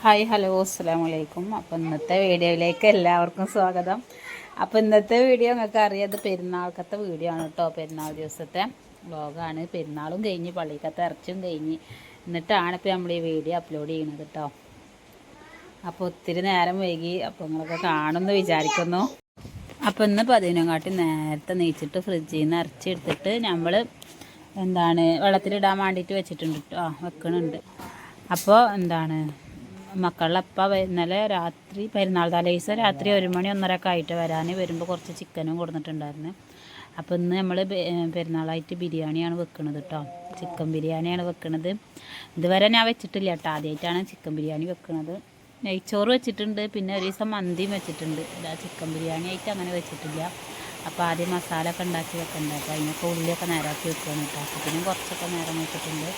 Hi hello അസ്സലാമു അലൈക്കും. അപ്പോൾ ഇന്നത്തെ വീഡിയോയിലേക്ക് എല്ലാവർക്കും സ്വാഗതം. അപ്പോൾ ഇന്നത്തെ വീഡിയോ നിങ്ങൾക്ക് അറിയാം, പെരുന്നാൾക്കത്തെ വീഡിയോ ആണ് കേട്ടോ. പെരുന്നാൾ ദിവസത്തെ വ്ളോഗാണ്. പെരുന്നാളും കഴിഞ്ഞ് പള്ളിക്കത്തെ ഇറച്ചിയും കഴിഞ്ഞ് എന്നിട്ടാണ് ഇപ്പോൾ നമ്മൾ ഈ വീഡിയോ അപ്ലോഡ് ചെയ്യുന്നത് കേട്ടോ. അപ്പോൾ ഒത്തിരി നേരം വൈകി, അപ്പോൾ നിങ്ങളൊക്കെ കാണുമെന്ന് വിചാരിക്കുന്നു. അപ്പോൾ ഇന്ന് 11 നേരത്തെ നീച്ചിട്ട് ഫ്രിഡ്ജിൽ നിന്ന് ഇറച്ചി എടുത്തിട്ട് നമ്മൾ വെള്ളത്തിലിടാൻ വേണ്ടിയിട്ട് വെച്ചിട്ടുണ്ട് കേട്ടോ, വെക്കണുണ്ട്. അപ്പോൾ മക്കളപ്പ ഇന്നലെ രാത്രി പെരുന്നാൾ തലേദിവസം രാത്രി 1 മണി 1:30 ആയിട്ട് വരാൻ വരുമ്പോൾ കുറച്ച് ചിക്കനും കൊടുത്തിട്ടുണ്ടായിരുന്നു. അപ്പോൾ ഇന്ന് നമ്മൾ പെരുന്നാളായിട്ട് ബിരിയാണിയാണ് വെക്കുന്നത് കേട്ടോ. ചിക്കൻ ബിരിയാണിയാണ് വെക്കുന്നത്. ഇതുവരെ ഞാൻ വെച്ചിട്ടില്ല കേട്ടോ, ആദ്യമായിട്ടാണ് ചിക്കൻ ബിരിയാണി വെക്കുന്നത്. നെയ്ച്ചോറ് വെച്ചിട്ടുണ്ട്, പിന്നെ ഒരു ദിവസം മന്തിയും വെച്ചിട്ടുണ്ട്. ചിക്കൻ ബിരിയാണി ആയിട്ട് അങ്ങനെ വെച്ചിട്ടില്ല. അപ്പോൾ ആദ്യം മസാല ഒക്കെ ഉണ്ടാക്കി വെക്കണ്ട, അപ്പോൾ അതിനൊക്കെ ഉള്ളിയൊക്കെ നേരാക്കി വെക്കുകയാണ് കേട്ടോ. അപ്പോൾ പിന്നെ കുറച്ചൊക്കെ നേരം വെച്ചിട്ടുണ്ട്.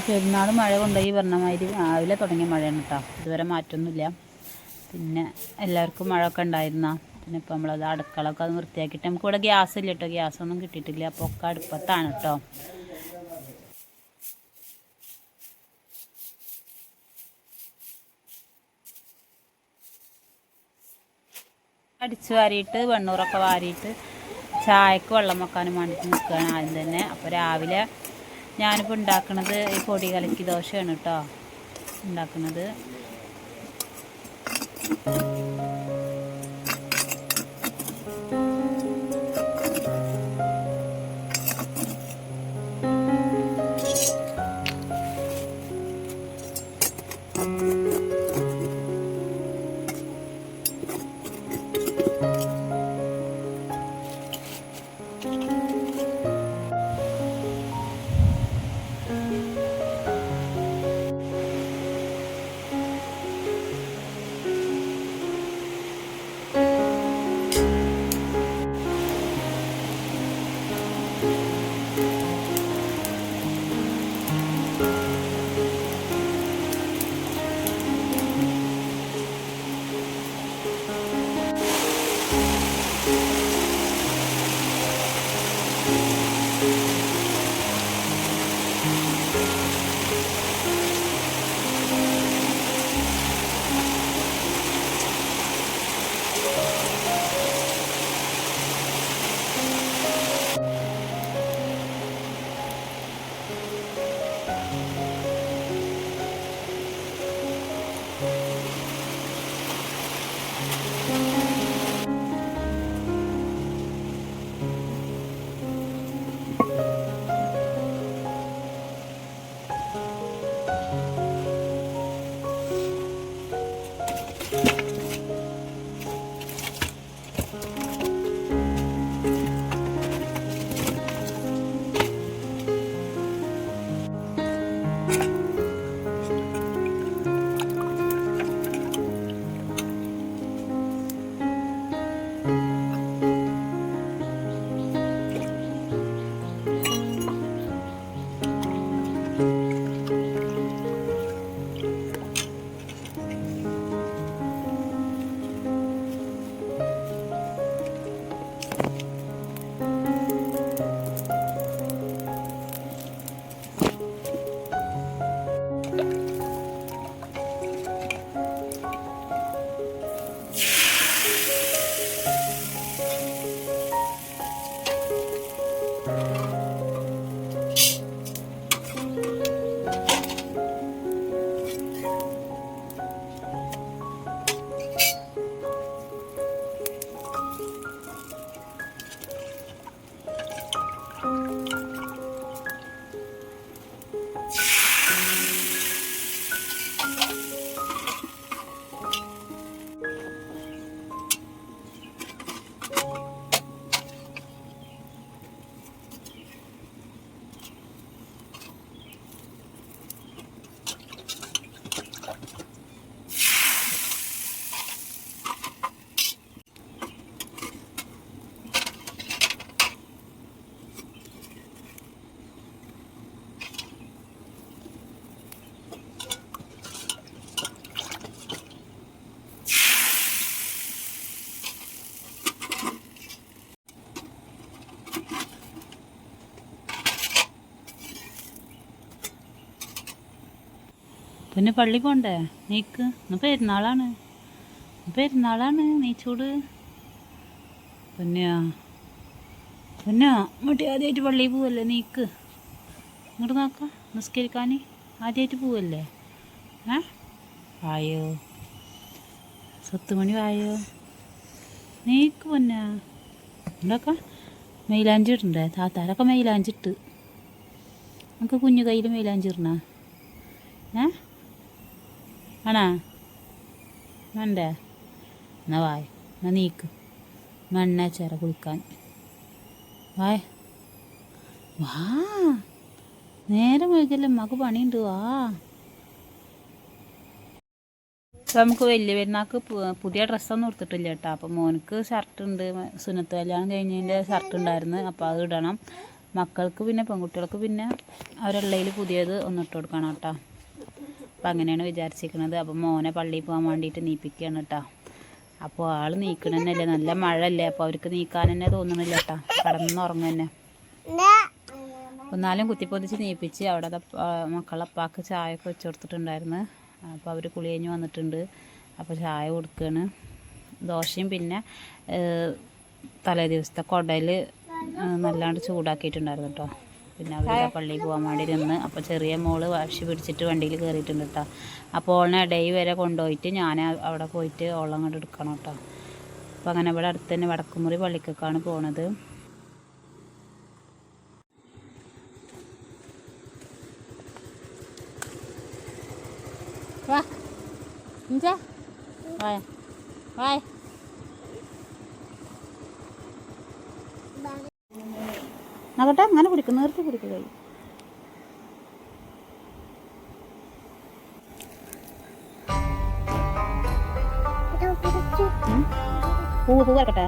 പെരുന്നാൾ മഴ കൊണ്ടുപോയി പറഞ്ഞ മാതിരി രാവിലെ തുടങ്ങിയ മഴയാണ് കേട്ടോ. ഇതുവരെ മാറ്റമൊന്നുമില്ല. പിന്നെ എല്ലാവർക്കും മഴയൊക്കെ ഉണ്ടായിരുന്ന. പിന്നെ ഇപ്പോൾ നമ്മളത് അടുക്കളൊക്കെ അത് വൃത്തിയാക്കിയിട്ട് നമുക്കിവിടെ ഗ്യാസ് ഇല്ല കേട്ടോ, ഗ്യാസൊന്നും കിട്ടിയിട്ടില്ല. അപ്പോൾ ഒക്കെ അടുപ്പത്താണ് കേട്ടോ. അടിച്ച് വാരിയിട്ട് വെണ്ണൂറൊക്കെ വാരിയിട്ട് ചായക്ക് വെള്ളം വെക്കാനും വേണ്ടിയിട്ട് നിൽക്കുകയാണ് ആദ്യം തന്നെ. അപ്പോൾ രാവിലെ ഞാനിപ്പോൾ ഉണ്ടാക്കുന്നത് ഈ പൊടി കലക്കി ദോശയാണ് കേട്ടോ ഉണ്ടാക്കുന്നത്. പിന്നെ പള്ളി പോണ്ടേ നീക്ക്? ഇന്ന് പെരുന്നാളാണ്, നീച്ചൂട്. പിന്നെയാ മറ്റേ ആദ്യമായിട്ട് പള്ളിയിൽ പോവല്ലേ, നീക്ക്. ഇങ്ങോട്ട് നോക്കാം നിസ്കരിക്കാൻ. ആദ്യമായിട്ട് പോവല്ലേ? വായോ, 10 മണി വായോ, നീക്ക്. പിന്നെ ഉണ്ടാക്കാം. മെയിലാഞ്ചി ഇടണ്ടേ? താത്താരൊക്കെ മെയിലാഞ്ചി ഇട്ട്. നമുക്ക് കുഞ്ഞു കയ്യിൽ മെയിലാഞ്ചി ഇടണ ആണാ? വേണ്ടേ? എന്നാ വായ, എന്നാ നീക്ക്. മണ്ണ ചേര കുളിക്കാൻ വായ. വാ, നേരെ മുഴുകല്ലേ, അമ്മക്ക് പണിയുണ്ട്. വാ. ഇപ്പം നമുക്ക് വലിയ പെരുന്നാൾക്ക് പുതിയ ഡ്രസ്സൊന്നും എടുത്തിട്ടില്ല കേട്ടോ. അപ്പം മോനക്ക് ഷർട്ടുണ്ട്, സുന്നത്ത് കല്യാണം കഴിഞ്ഞതിൻ്റെ ഷർട്ട് ഉണ്ടായിരുന്നു, അപ്പോൾ അത് ഇടണം. മക്കൾക്ക് പിന്നെ പെൺകുട്ടികൾക്ക് പിന്നെ അവരുള്ളതിൽ പുതിയത് ഒന്ന് ഇട്ട് കൊടുക്കണം കേട്ടോ. അപ്പം അങ്ങനെയാണ് വിചാരിച്ചിരിക്കുന്നത്. അപ്പം മോനെ പള്ളിയിൽ പോകാൻ വേണ്ടിയിട്ട് നീപ്പിക്കുകയാണ് കേട്ടോ. അപ്പോൾ ആൾ നീക്കണമെന്നല്ലേ, നല്ല മഴ അല്ലേ, അപ്പോൾ അവർക്ക് നീക്കാൻ തന്നെ തോന്നണില്ല കേട്ടോ, കടന്നുറങ്ങുക തന്നെ. എന്നാലും കുത്തിപ്പൊതിച്ച് നീപ്പിച്ച് അവിടെ മക്കളപ്പാക്ക് ചായ ഒക്കെ വെച്ച് കൊടുത്തിട്ടുണ്ടായിരുന്നു. അപ്പോൾ അവർ കുളി കഴിഞ്ഞ് വന്നിട്ടുണ്ട്. അപ്പോൾ ചായ കൊടുക്കുകയാണ്. ദോശയും പിന്നെ തലേ ദിവസത്തെ കുടയിൽ നല്ലാണ്ട് ചൂടാക്കിയിട്ടുണ്ടായിരുന്നു കേട്ടോ. പിന്നെ അവർ പള്ളിയിൽ പോകാൻ വേണ്ടി നിന്ന്. അപ്പോൾ ചെറിയ മോള് വാശി പിടിച്ചിട്ട് വണ്ടിയിൽ കയറിയിട്ടുണ്ട് കേട്ടോ. അപ്പോൾ ഓളെ ഇടയിൽ വരെ കൊണ്ടുപോയിട്ട് ഞാൻ അവിടെ പോയിട്ട് ഓളം അങ്ങോട്ട് എടുക്കണം കേട്ടോ. അപ്പോൾ അങ്ങനെ ഇവിടെ അടുത്ത് തന്നെ വടക്കുമുറി പള്ളിക്കൊക്കെയാണ് പോണത്. വാ വായ വായ. നോക്കട്ടെ, അങ്ങനെ പിടിക്കും, നേരത്തെ പിടിക്കുക. കൈ പൂ വരക്കട്ടെ.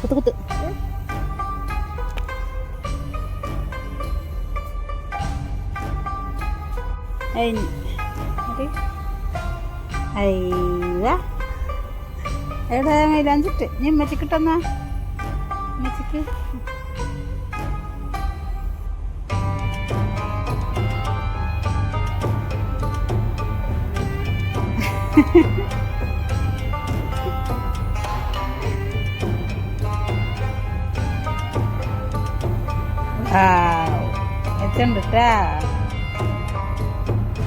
കുത്ത് കുത്ത്. എവിടെ മൈലാഞ്ചിട്ട് നീ ഉമ്മച്ചിക്കിട്ടെന്നാ? ഉമ്മച്ചിക്ക് എത്തുണ്ട് കേട്ടാ.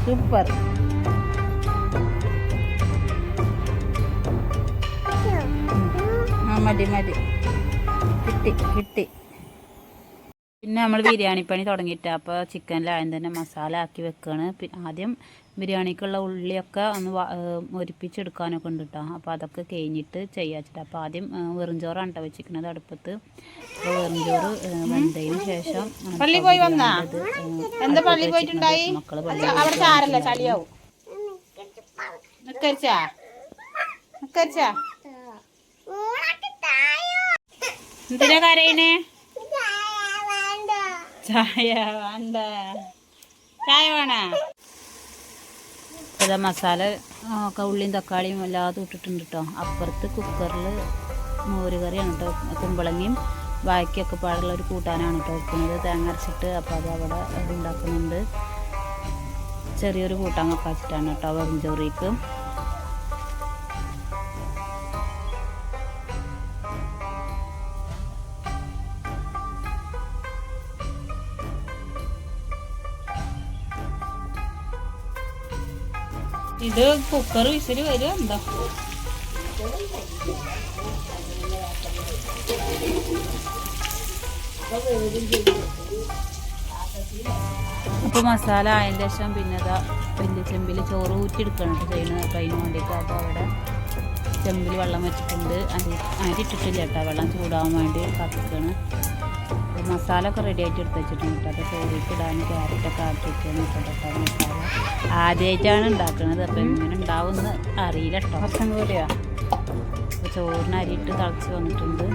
സൂപ്പർ. മതി മതി, കിട്ടി. പിന്നെ നമ്മൾ ബിരിയാണി പണി തുടങ്ങിയിട്ട് അപ്പോൾ ചിക്കനിലായും തന്നെ മസാല ആക്കി വെക്കുകയാണ്. ആദ്യം ബിരിയാണിക്കുള്ള ഉള്ളിയൊക്കെ ഒന്ന് മൊരിപ്പിച്ചെടുക്കാനൊക്കെ ഉണ്ട് കേട്ടോ. അപ്പോൾ അതൊക്കെ കഴിഞ്ഞിട്ട് ചെയ്യാച്ചിട്ട്. അപ്പോൾ ആദ്യം വെറുംചോറാണ് കേട്ടോ വെച്ചിരിക്കുന്നത് അടുപ്പത്ത്. അപ്പോൾ വെറുംചോറ് വെന്തതിന് ശേഷം മക്കള് എന്തിനാ കരയണേ? ചായ വേണ്ട, ചായ വേണ. ഇതാ മസാല ഒക്കെ ഉള്ളിയും തക്കാളിയും എല്ലാതും ഇട്ടിട്ടുണ്ട് കേട്ടോ. അപ്പുറത്ത് കുക്കറിൽ മോര് കറിയാണ് കേട്ടോ, കുമ്പളങ്ങയും വായ്ക്കൊക്കെ പാടുള്ള ഒരു കൂട്ടാനാണ് കേട്ടോ വെക്കുന്നത്, തേങ്ങ അരച്ചിട്ട്. അപ്പോൾ അത് അവിടെ ഉണ്ടാക്കുന്നുണ്ട്. ചെറിയൊരു കൂട്ടാൻ വെക്കാച്ചിട്ടാണ് കേട്ടോ വെറുംചോറിക്ക്. ഇത് കുക്കർ വിസിൽ വരും എന്തോ. അപ്പോൾ മസാല ആയതിന് ശേഷം പിന്നെ ഇതാ വലിയ ചെമ്പിൽ ചോറ് ഊറ്റിയെടുക്കണം ചെയ്യുന്നത്. അപ്പോൾ അതിന് വേണ്ടിയിട്ട് അപ്പോൾ അവിടെ ചെമ്പിൽ വെള്ളം വെച്ചിട്ടുണ്ട്. അരി ഇട്ടിട്ടില്ല കേട്ടോ, വെള്ളം ചൂടാവാൻ വേണ്ടി കത്തിക്കാണ്. മസാല ഒക്കെ റെഡി ആയിട്ട് എടുത്ത് വെച്ചിട്ടുണ്ട് കേട്ടോ. അപ്പോൾ ചോറിക്ക് ഇടാൻ ക്യാരറ്റൊക്കെ ആക്കി വെച്ചാണ് കേട്ടോ. മസാല ആദ്യമായിട്ടാണ് ഉണ്ടാക്കുന്നത്, അപ്പോൾ എങ്ങനെ ഉണ്ടാവുമെന്ന് അറിയില്ല കേട്ടോ. കുറച്ചും കൂടിയാ. അപ്പോൾ ചോറിന് അരിയിട്ട് തിളച്ച് വന്നിട്ടുണ്ട്.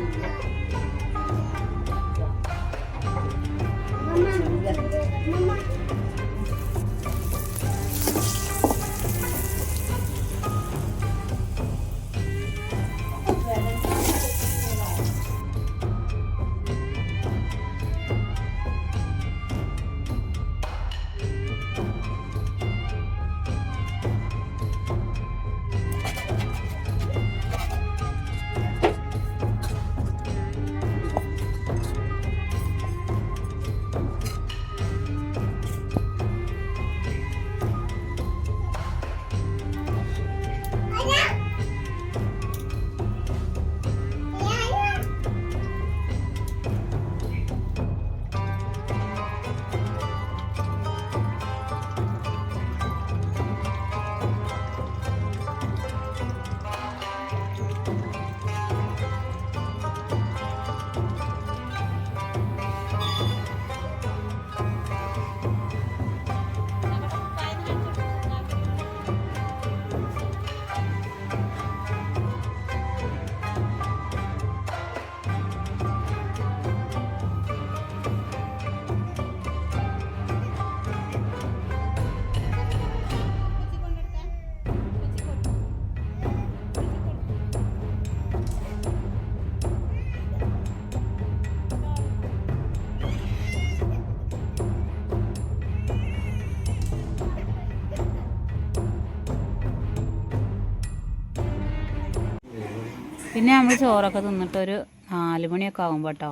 പിന്നെ നമ്മൾ ചോറൊക്കെ തിന്നിട്ടൊരു 4 മണിയൊക്കെ ആകുമ്പോൾ കേട്ടോ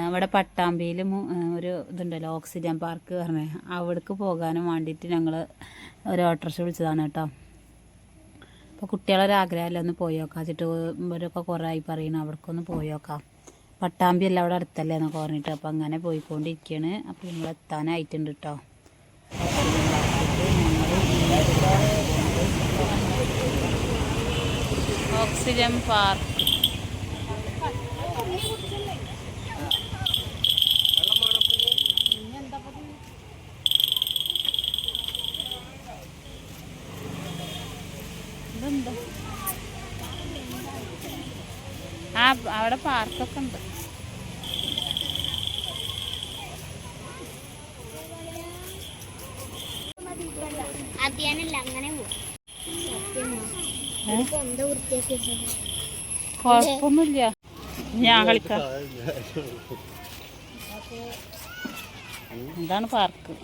ഇവിടെ പട്ടാമ്പിയിൽ ഒരു ഇതുണ്ടല്ലോ ഓക്സിജൻ പാർക്ക് പറഞ്ഞ് അവിടേക്ക് പോകാനും വേണ്ടിയിട്ട് ഞങ്ങൾ ഒരു ഓട്ടോറിക്ഷ വിളിച്ചതാണ് കേട്ടോ. അപ്പോൾ കുട്ടികളൊരാഗ്രഹമല്ല ഒന്ന് പോയി നോക്കാം വെച്ചിട്ട് ഇവരൊക്കെ കുറേ ആയി പറയണം അവിടേക്കൊന്ന് പോയി നോക്കാം. പട്ടാമ്പി എല്ലാം അവിടെ അടുത്തല്ലേ എന്നൊക്കെ പറഞ്ഞിട്ട് അപ്പോൾ അങ്ങനെ പോയിക്കൊണ്ടിരിക്കുകയാണ്. അപ്പോൾ നമ്മൾ എത്താനായിട്ടുണ്ട് കേട്ടോ. ഓക്സിജൻ പാർക്ക് അവിടെ പാർക്കൊക്കെ ഉണ്ട്. കുഴപ്പമൊന്നുമില്ല, ഞാൻ കളിക്കാം. എന്താണ് പാർക്ക്?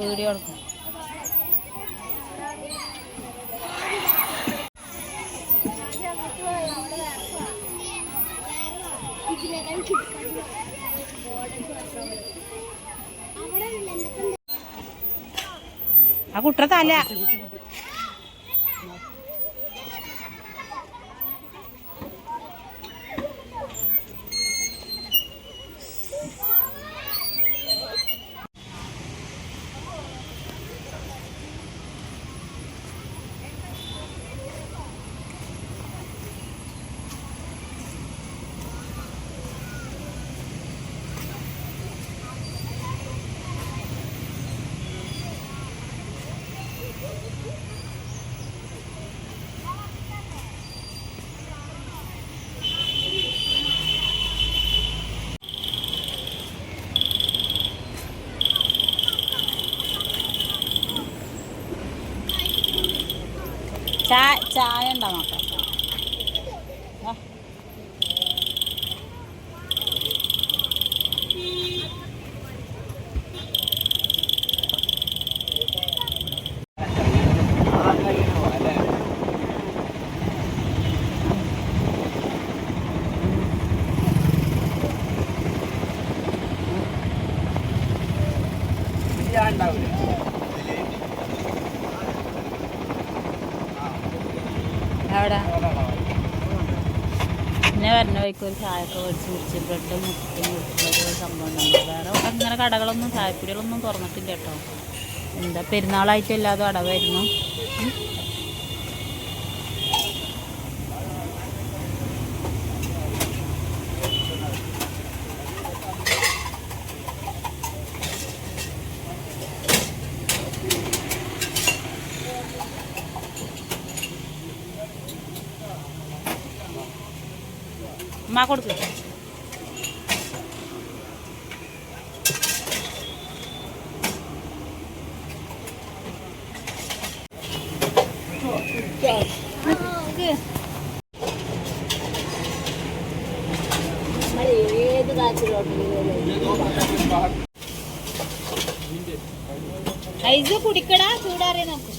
വീഡിയോ എടുക്കും. ആ കുട്ടറ തല ചായ ഉണ്ടോ നോക്കാം. അവിടെ പിന്നെ വരണ വഴിക്ക് ഒരു ചായയൊക്കെ മേടിച്ച് കുടിച്ച് ബ്രെഡ് മുട്ടി മുട്ടുള്ളൊരു സംഭവം ഉണ്ടാകും. വേറെ അവിടെ അങ്ങനെ കടകളൊന്നും ചായപ്പൊടികളൊന്നും തുറന്നിട്ടില്ല കേട്ടോ. എന്താ പെരുന്നാളായിട്ട് എല്ലാതും അടവായിരുന്നു. ഉമ്മാ കൊടുക്ക്. ഏത് ഐസ് കുടിക്കടാ, ചൂടാറിയ നോക്ക്.